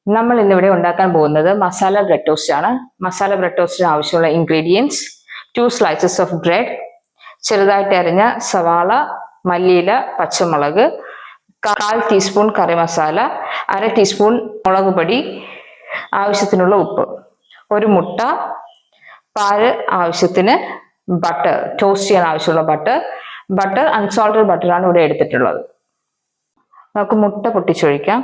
നമ്മൾ ഇന്നിവിടെ ഉണ്ടാക്കാൻ പോകുന്നത് മസാല ബ്രെഡ് ടോസ്റ്റ് ആണ്. മസാല ബ്രെഡ് ടോസ്റ്റിന് ആവശ്യമുള്ള ഇൻഗ്രീഡിയൻസ്: 2 slices ഓഫ് ബ്രെഡ്, ചെറുതായിട്ട് അരിഞ്ഞ സവാള, മല്ലിയില, പച്ചമുളക്, 1/4 ടീസ്പൂൺ കറി മസാല, 1/2 ടീസ്പൂൺ മുളക് പൊടി, ആവശ്യത്തിനുള്ള ഉപ്പ്, ഒരു മുട്ട, പാല് ആവശ്യത്തിന്, ബട്ടർ, ടോസ്റ്റ് ചെയ്യാൻ ആവശ്യമുള്ള ബട്ടർ അൺസോൾട്ടഡ് ബട്ടറാണ് ഇവിടെ എടുത്തിട്ടുള്ളത്. നമുക്ക് മുട്ട പൊട്ടിച്ചൊഴിക്കാം.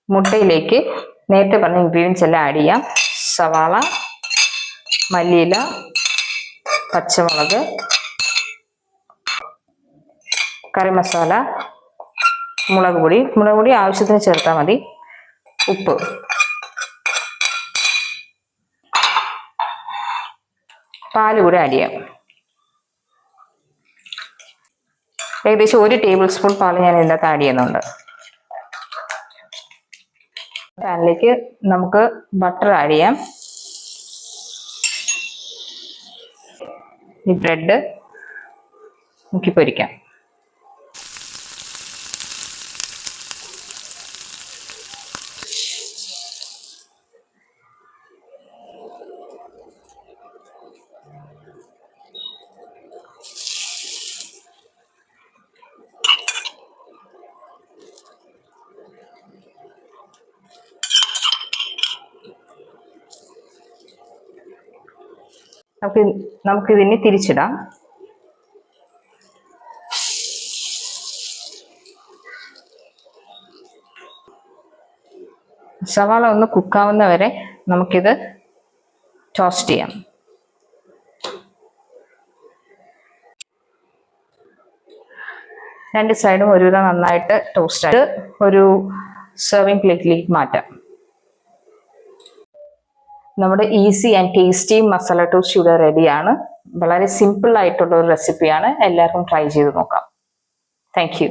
മുട്ടയിലേക്ക് നേരത്തെ പറഞ്ഞ ഇൻഗ്രീഡിയൻസ് എല്ലാം ആഡ് ചെയ്യാം. സവാള, മല്ലിയില, പച്ചമുളക്, കറി മസാല, മുളക് പൊടി ആവശ്യത്തിന് ചേർത്താൽ മതി, ഉപ്പ്, പാല് കൂടെ ആഡ് ചെയ്യാം. ഏകദേശം 1 ടേബിൾ സ്പൂൺ പാല് ഞാൻ ഇതിനകത്ത് ആഡ് ചെയ്യുന്നുണ്ട്. പാനിലേക്ക് നമുക്ക് ബട്ടർ ആഡ് ചെയ്യാം. ഈ ബ്രെഡ് മുക്കി പൊരിക്കാം. നമുക്കിതിനെ തിരിച്ചിടാം. സവാള ഒന്ന് കുക്കാവുന്ന വരെ നമുക്കിത് ടോസ്റ്റ് ചെയ്യാം. രണ്ട് സൈഡും ഒരുവിധം നന്നായിട്ട് ടോസ്റ്റ് ആയിട്ട് ഒരു സെർവിങ് പ്ലേറ്റിലേക്ക് മാറ്റാം. നമ്മുടെ easy and tasty masala toast ഇവിടെ റെഡിയാണ്. വളരെ സിമ്പിൾ ആയിട്ടുള്ള ഒരു റെസിപ്പിയാണ്. എല്ലാവർക്കും ട്രൈ ചെയ്ത് നോക്കാം. Thank you.